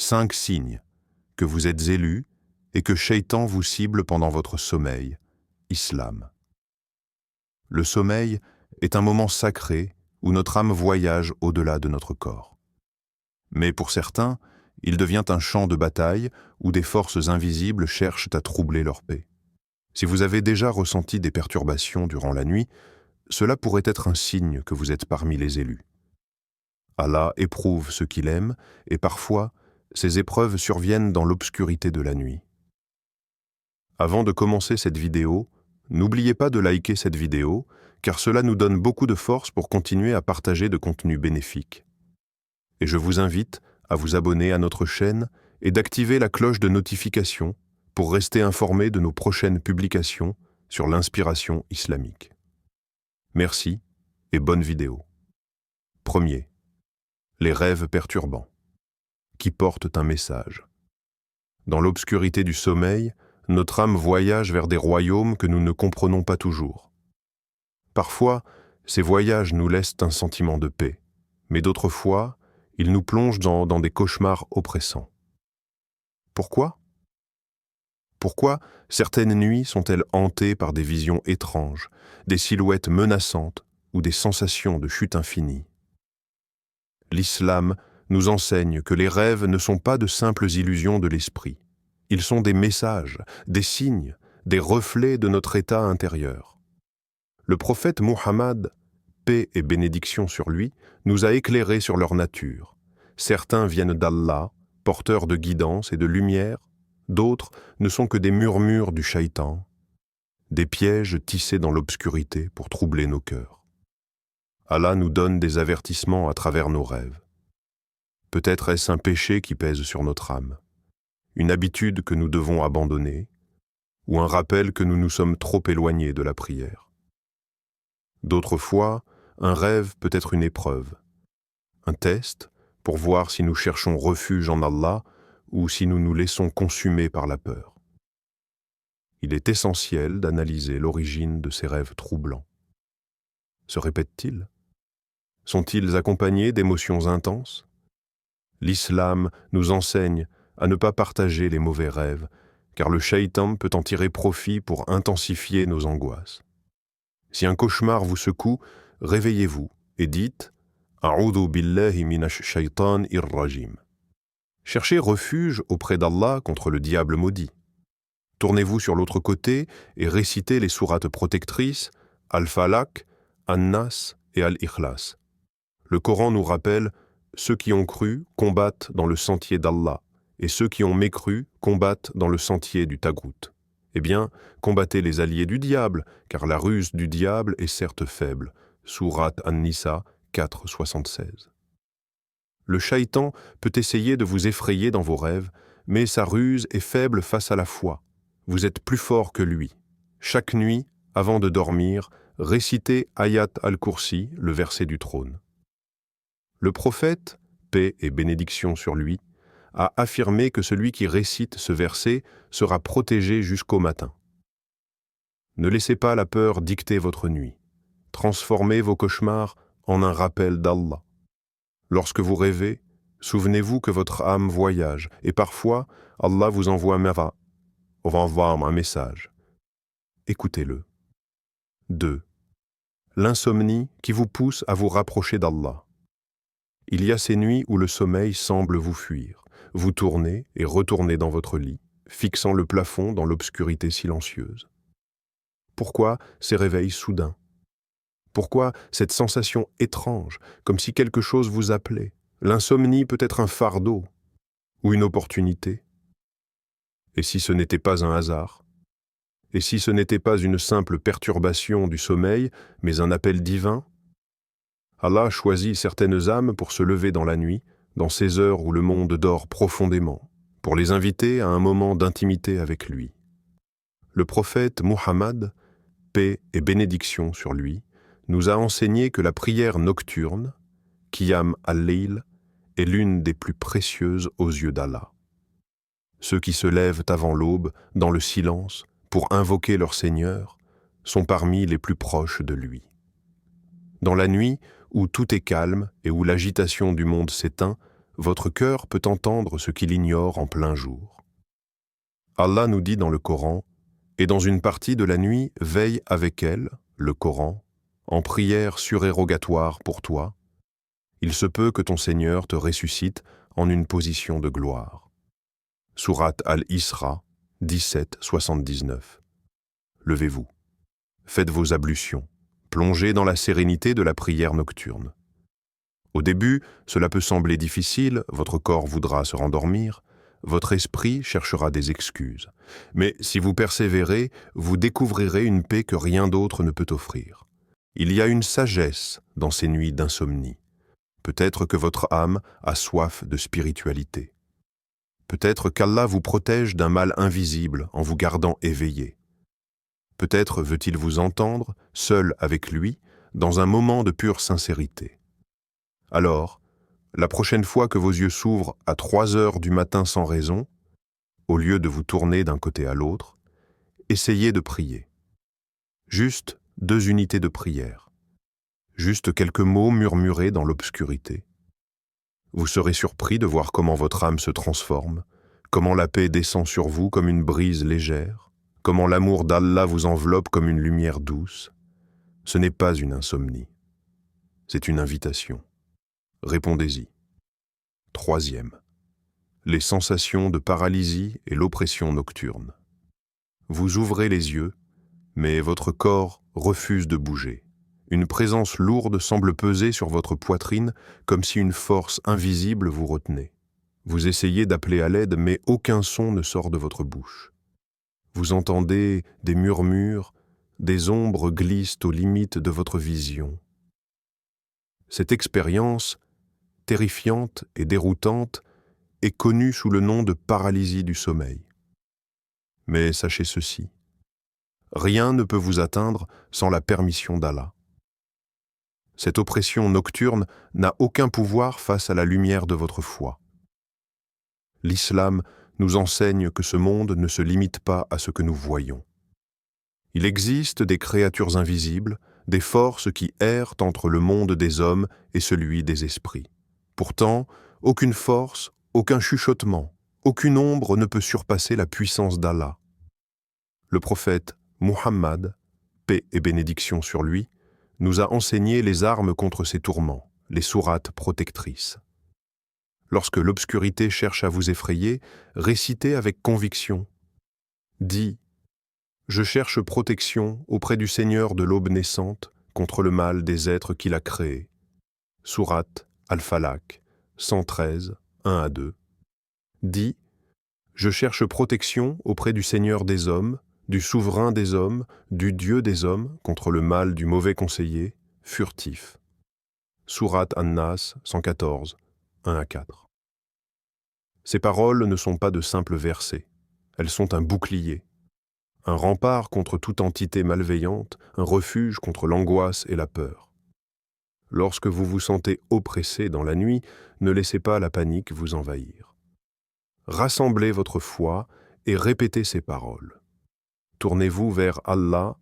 5 signes que vous êtes élus et que Shaitan vous cible pendant votre sommeil. Islam. Le sommeil est un moment sacré où notre âme voyage au-delà de notre corps. Mais pour certains, il devient un champ de bataille où des forces invisibles cherchent à troubler leur paix. Si vous avez déjà ressenti des perturbations durant la nuit, cela pourrait être un signe que vous êtes parmi les élus. Allah éprouve ceux qu'il aime et parfois, ces épreuves surviennent dans l'obscurité de la nuit. Avant de commencer cette vidéo, n'oubliez pas de liker cette vidéo, car cela nous donne beaucoup de force pour continuer à partager de contenus bénéfiques. Et je vous invite à vous abonner à notre chaîne et d'activer la cloche de notification pour rester informé de nos prochaines publications sur l'inspiration islamique. Merci et bonne vidéo. Premier, les rêves perturbants, qui portent un message. Dans l'obscurité du sommeil, notre âme voyage vers des royaumes que nous ne comprenons pas toujours. Parfois, ces voyages nous laissent un sentiment de paix, mais d'autres fois, ils nous plongent dans des cauchemars oppressants. Pourquoi ? Pourquoi certaines nuits sont-elles hantées par des visions étranges, des silhouettes menaçantes ou des sensations de chute infinie ? L'islam nous enseigne que les rêves ne sont pas de simples illusions de l'esprit. Ils sont des messages, des signes, des reflets de notre état intérieur. Le prophète Muhammad, paix et bénédiction sur lui, nous a éclairés sur leur nature. Certains viennent d'Allah, porteurs de guidance et de lumière, d'autres ne sont que des murmures du Shaitan, des pièges tissés dans l'obscurité pour troubler nos cœurs. Allah nous donne des avertissements à travers nos rêves. Peut-être est-ce un péché qui pèse sur notre âme, une habitude que nous devons abandonner, ou un rappel que nous nous sommes trop éloignés de la prière. D'autres fois, un rêve peut être une épreuve, un test pour voir si nous cherchons refuge en Allah ou si nous nous laissons consumer par la peur. Il est essentiel d'analyser l'origine de ces rêves troublants. Se répètent-ils ? Sont-ils accompagnés d'émotions intenses ? L'islam nous enseigne à ne pas partager les mauvais rêves, car le Shaitan peut en tirer profit pour intensifier nos angoisses. Si un cauchemar vous secoue, réveillez-vous et dites « A'udhu billahi minash shaitanir rajim ». Cherchez refuge auprès d'Allah contre le diable maudit. Tournez-vous sur l'autre côté et récitez les sourates protectrices Al-Falaq, An-Nas et Al-Ikhlas. Le Coran nous rappelle « Ceux qui ont cru combattent dans le sentier d'Allah, et ceux qui ont mécru combattent dans le sentier du Tagout. » Eh bien, combattez les alliés du diable, car la ruse du diable est certes faible. Sourate An-Nisa 4,76. Le Shaitan peut essayer de vous effrayer dans vos rêves, mais sa ruse est faible face à la foi. Vous êtes plus fort que lui. Chaque nuit, avant de dormir, récitez Ayat al-Kursi, le verset du trône. Le prophète, paix et bénédiction sur lui, a affirmé que celui qui récite ce verset sera protégé jusqu'au matin. Ne laissez pas la peur dicter votre nuit. Transformez vos cauchemars en un rappel d'Allah. Lorsque vous rêvez, souvenez-vous que votre âme voyage et parfois Allah vous envoie un message. Écoutez-le. 2. L'insomnie qui vous pousse à vous rapprocher d'Allah. Il y a ces nuits où le sommeil semble vous fuir. Vous tournez et retournez dans votre lit, fixant le plafond dans l'obscurité silencieuse. Pourquoi ces réveils soudains ? Pourquoi cette sensation étrange, comme si quelque chose vous appelait ? L'insomnie peut être un fardeau ou une opportunité. Et si ce n'était pas un hasard ? Et si ce n'était pas une simple perturbation du sommeil, mais un appel divin ? Allah choisit certaines âmes pour se lever dans la nuit, dans ces heures où le monde dort profondément, pour les inviter à un moment d'intimité avec lui. Le prophète Muhammad, paix et bénédiction sur lui, nous a enseigné que la prière nocturne, Qiyam al-Layl, est l'une des plus précieuses aux yeux d'Allah. Ceux qui se lèvent avant l'aube, dans le silence, pour invoquer leur Seigneur, sont parmi les plus proches de lui. Dans la nuit, où tout est calme et où l'agitation du monde s'éteint, votre cœur peut entendre ce qu'il ignore en plein jour. Allah nous dit dans le Coran, « Et dans une partie de la nuit, veille avec elle, le Coran, en prière surérogatoire pour toi. Il se peut que ton Seigneur te ressuscite en une position de gloire. » Sourate Al-Isra, 17-79. Levez-vous. Faites vos ablutions. Plongez dans la sérénité de la prière nocturne. Au début, cela peut sembler difficile, votre corps voudra se rendormir, votre esprit cherchera des excuses. Mais si vous persévérez, vous découvrirez une paix que rien d'autre ne peut offrir. Il y a une sagesse dans ces nuits d'insomnie. Peut-être que votre âme a soif de spiritualité. Peut-être qu'Allah vous protège d'un mal invisible en vous gardant éveillé. Peut-être veut-il vous entendre, seul avec lui, dans un moment de pure sincérité. Alors, la prochaine fois que vos yeux s'ouvrent à 3 heures du matin sans raison, au lieu de vous tourner d'un côté à l'autre, essayez de prier. Juste 2 unités de prière. Juste quelques mots murmurés dans l'obscurité. Vous serez surpris de voir comment votre âme se transforme, comment la paix descend sur vous comme une brise légère, comment l'amour d'Allah vous enveloppe comme une lumière douce. Ce n'est pas une insomnie, c'est une invitation. Répondez-y. 3e. Les sensations de paralysie et l'oppression nocturne. Vous ouvrez les yeux, mais votre corps refuse de bouger. Une présence lourde semble peser sur votre poitrine comme si une force invisible vous retenait. Vous essayez d'appeler à l'aide, mais aucun son ne sort de votre bouche. Vous entendez des murmures, des ombres glissent aux limites de votre vision. Cette expérience, terrifiante et déroutante, est connue sous le nom de paralysie du sommeil. Mais sachez ceci, rien ne peut vous atteindre sans la permission d'Allah. Cette oppression nocturne n'a aucun pouvoir face à la lumière de votre foi. L'islam nous enseigne que ce monde ne se limite pas à ce que nous voyons. Il existe des créatures invisibles, des forces qui errent entre le monde des hommes et celui des esprits. Pourtant, aucune force, aucun chuchotement, aucune ombre ne peut surpasser la puissance d'Allah. Le prophète Muhammad, paix et bénédiction sur lui, nous a enseigné les armes contre ces tourments, les sourates protectrices. Lorsque l'obscurité cherche à vous effrayer, récitez avec conviction. Dis, « Je cherche protection auprès du Seigneur de l'aube naissante contre le mal des êtres qu'il a créés. » Sourate Al-Falaq, 113, 1-2. Dis, « Je cherche protection auprès du Seigneur des hommes, du souverain des hommes, du Dieu des hommes, contre le mal du mauvais conseiller, furtif. » Sourate An-Nas, 114, 1-4. Ces paroles ne sont pas de simples versets, elles sont un bouclier, un rempart contre toute entité malveillante, un refuge contre l'angoisse et la peur. Lorsque vous vous sentez oppressé dans la nuit, ne laissez pas la panique vous envahir. Rassemblez votre foi et répétez ces paroles. Tournez-vous vers Allah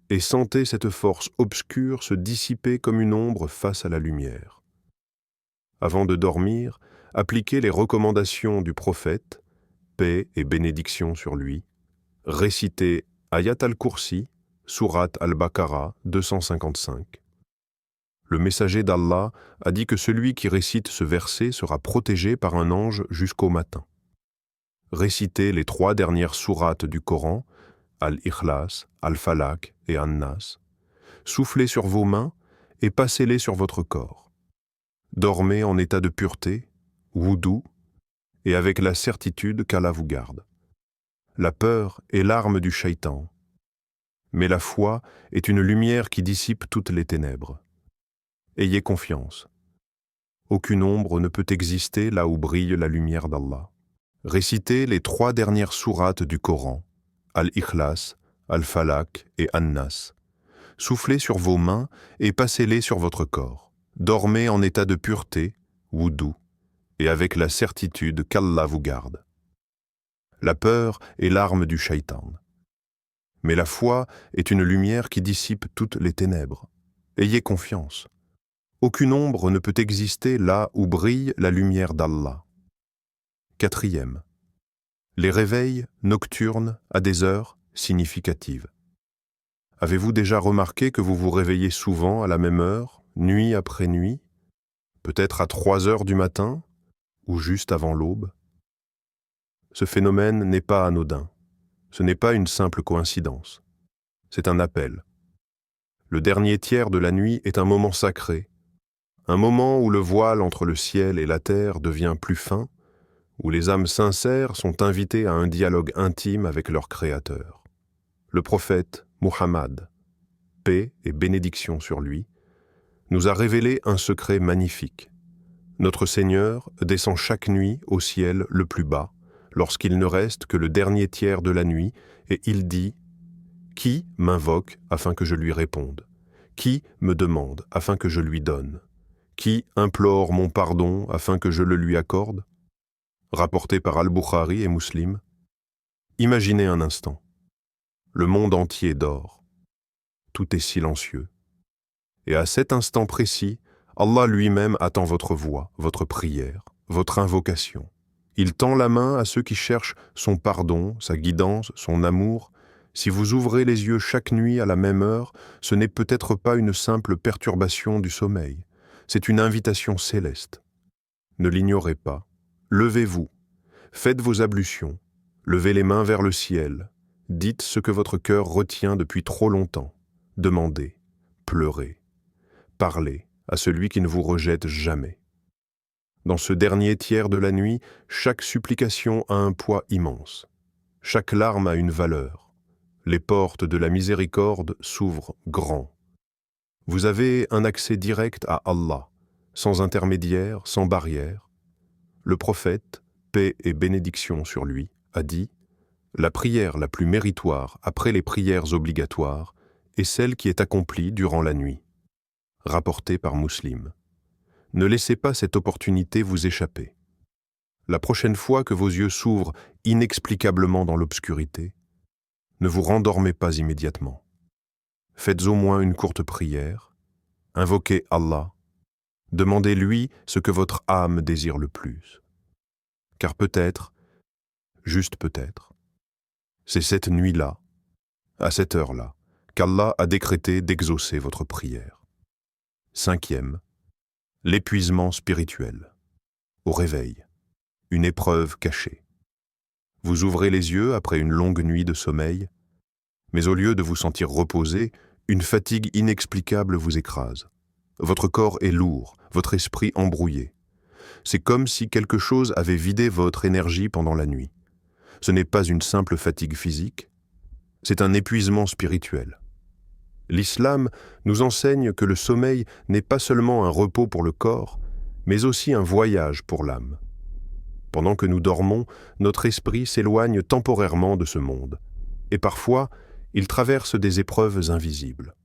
et sentez cette force obscure se dissiper comme une ombre face à la lumière. Avant de dormir, appliquez les recommandations du prophète, paix et bénédiction sur lui. Récitez Ayat al-Kursi, Sourate al-Baqarah 255. Le messager d'Allah a dit que celui qui récite ce verset sera protégé par un ange jusqu'au matin. Récitez les 3 dernières sourates du Coran, Al-Ikhlas, Al-Falaq et An-Nas. Soufflez sur vos mains et passez-les sur votre corps. Dormez en état de pureté, wudu, et avec la certitude qu'Allah vous garde. La peur est l'arme du shaitan, mais la foi est une lumière qui dissipe toutes les ténèbres. Ayez confiance. Aucune ombre ne peut exister là où brille la lumière d'Allah. Récitez les 3 dernières sourates du Coran, Al-Ikhlas, Al-Falaq et An-Nas. Soufflez sur vos mains et passez-les sur votre corps. Dormez en état de pureté, wudu, et avec la certitude qu'Allah vous garde. La peur est l'arme du shaitan. Mais la foi est une lumière qui dissipe toutes les ténèbres. Ayez confiance. Aucune ombre ne peut exister là où brille la lumière d'Allah. 4e. Les réveils nocturnes à des heures significatives. Avez-vous déjà remarqué que vous vous réveillez souvent à la même heure, nuit après nuit, peut-être à 3 heures du matin ou juste avant l'aube? Ce phénomène n'est pas anodin. Ce n'est pas une simple coïncidence. C'est un appel. Le dernier tiers de la nuit est un moment sacré, un moment où le voile entre le ciel et la terre devient plus fin, où les âmes sincères sont invitées à un dialogue intime avec leur Créateur. Le prophète Muhammad, paix et bénédiction sur lui, nous a révélé un secret magnifique. Notre Seigneur descend chaque nuit au ciel le plus bas, lorsqu'il ne reste que le dernier tiers de la nuit, et il dit « Qui m'invoque afin que je lui réponde? Qui me demande afin que je lui donne? Qui implore mon pardon afin que je le lui accorde ?» Rapporté par Al-Bukhari et Muslim. Imaginez un instant. Le monde entier dort. Tout est silencieux. Et à cet instant précis, Allah lui-même attend votre voix, votre prière, votre invocation. Il tend la main à ceux qui cherchent son pardon, sa guidance, son amour. Si vous ouvrez les yeux chaque nuit à la même heure, ce n'est peut-être pas une simple perturbation du sommeil. C'est une invitation céleste. Ne l'ignorez pas. Levez-vous. Faites vos ablutions. Levez les mains vers le ciel. Dites ce que votre cœur retient depuis trop longtemps. Demandez. Pleurez. Parlez à celui qui ne vous rejette jamais. Dans ce dernier tiers de la nuit, chaque supplication a un poids immense. Chaque larme a une valeur. Les portes de la miséricorde s'ouvrent grand. Vous avez un accès direct à Allah, sans intermédiaire, sans barrière. Le prophète, paix et bénédiction sur lui, a dit « La prière la plus méritoire après les prières obligatoires est celle qui est accomplie durant la nuit. » Rapporté par Muslim. Ne laissez pas cette opportunité vous échapper. La prochaine fois que vos yeux s'ouvrent inexplicablement dans l'obscurité, ne vous rendormez pas immédiatement. Faites au moins une courte prière, invoquez Allah, demandez-lui ce que votre âme désire le plus. Car peut-être, juste peut-être, c'est cette nuit-là, à cette heure-là, qu'Allah a décrété d'exaucer votre prière. 5e. L'épuisement spirituel. Au réveil. Une épreuve cachée. Vous ouvrez les yeux après une longue nuit de sommeil, mais au lieu de vous sentir reposé, une fatigue inexplicable vous écrase. Votre corps est lourd, votre esprit embrouillé. C'est comme si quelque chose avait vidé votre énergie pendant la nuit. Ce n'est pas une simple fatigue physique, c'est un épuisement spirituel. L'islam nous enseigne que le sommeil n'est pas seulement un repos pour le corps, mais aussi un voyage pour l'âme. Pendant que nous dormons, notre esprit s'éloigne temporairement de ce monde, et parfois, il traverse des épreuves invisibles.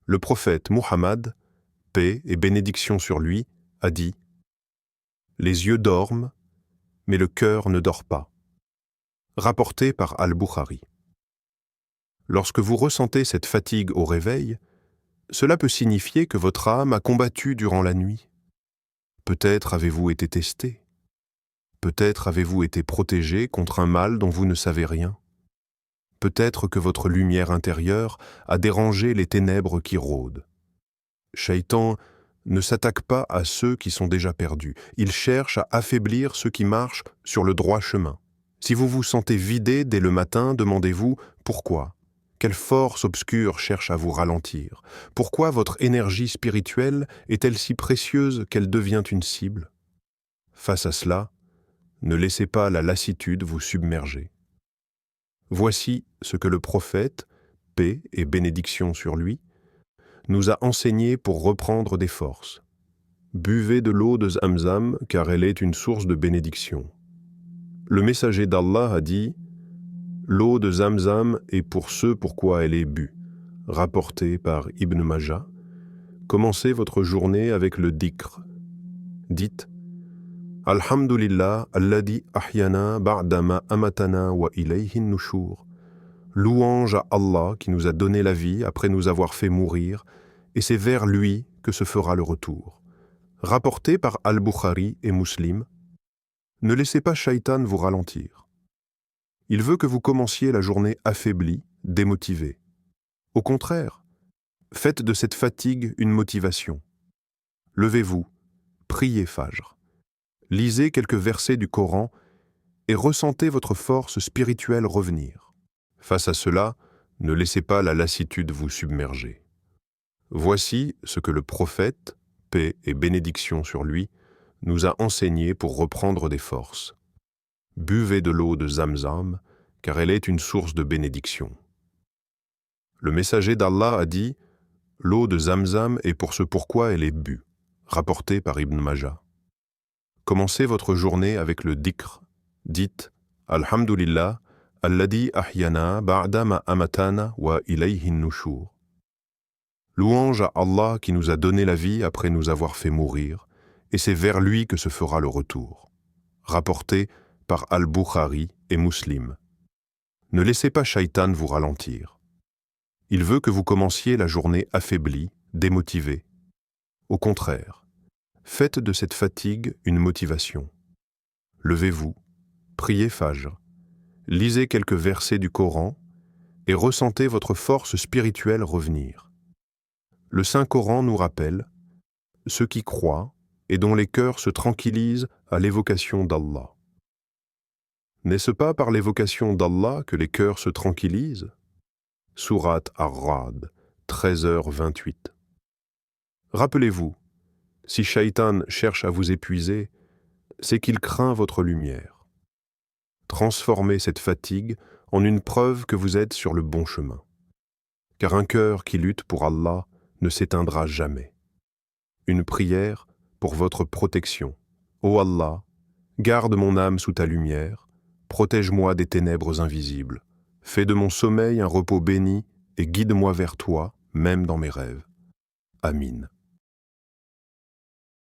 Le prophète Muhammad, paix et bénédiction sur lui, a dit « Les yeux dorment, mais le cœur ne dort pas. » Rapporté par Al-Bukhari. Lorsque vous ressentez cette fatigue au réveil, cela peut signifier que votre âme a combattu durant la nuit. Peut-être avez-vous été testé. Peut-être avez-vous été protégé contre un mal dont vous ne savez rien. Peut-être que votre lumière intérieure a dérangé les ténèbres qui rôdent. Shaitan ne s'attaque pas à ceux qui sont déjà perdus. Il cherche à affaiblir ceux qui marchent sur le droit chemin. Si vous vous sentez vidé dès le matin, demandez-vous pourquoi. Quelle force obscure cherche à vous ralentir? Pourquoi votre énergie spirituelle est-elle si précieuse qu'elle devient une cible? Face à cela, ne laissez pas la lassitude vous submerger. Voici ce que le prophète, paix et bénédiction sur lui, nous a enseigné pour reprendre des forces. Buvez de l'eau de Zamzam, car elle est une source de bénédiction. Le messager d'Allah a dit « L'eau de Zamzam est pour ceux pourquoi elle est bue », rapporté par Ibn Majah. Commencez votre journée avec le dhikr. Dites « Alhamdulillah, alladhi ahyana ba'dama amatana wa ilayhin nushur » Louange à Allah qui nous a donné la vie après nous avoir fait mourir, et c'est vers lui que se fera le retour. Rapporté par Al-Bukhari et Muslim, ne laissez pas Shaitan vous ralentir. Il veut que vous commenciez la journée affaibli, démotivé. Au contraire, faites de cette fatigue une motivation. Levez-vous, priez Fajr. Lisez quelques versets du Coran et ressentez votre force spirituelle revenir. Face à cela, ne laissez pas la lassitude vous submerger. Voici ce que le prophète, paix et bénédiction sur lui, nous a enseigné pour reprendre des forces. Buvez de l'eau de Zamzam, car elle est une source de bénédiction. Le messager d'Allah a dit « L'eau de Zamzam est pour ce pourquoi elle est bue », rapporté par Ibn Majah. Commencez votre journée avec le dhikr. Dites « Alhamdulillah, alladhi ahyana ba'da ma amatana wa ilayhin nushur ». Louange à Allah qui nous a donné la vie après nous avoir fait mourir, et c'est vers lui que se fera le retour. Rapporté par Al-Bukhari et Muslim. Ne laissez pas Shaitan vous ralentir. Il veut que vous commenciez la journée affaibli, démotivé. Au contraire, faites de cette fatigue une motivation. Levez-vous, priez Fajr, lisez quelques versets du Coran et ressentez votre force spirituelle revenir. Le Saint-Coran nous rappelle ceux qui croient et dont les cœurs se tranquillisent à l'évocation d'Allah. N'est-ce pas par l'évocation d'Allah que les cœurs se tranquillisent? Sourate Ar-Ra'd, 13h28. Rappelez-vous, si Shaitan cherche à vous épuiser, c'est qu'il craint votre lumière. Transformez cette fatigue en une preuve que vous êtes sur le bon chemin. Car un cœur qui lutte pour Allah ne s'éteindra jamais. Une prière pour votre protection. Ô Allah, garde mon âme sous ta lumière, protège-moi des ténèbres invisibles, fais de mon sommeil un repos béni et guide-moi vers toi, même dans mes rêves. Amin.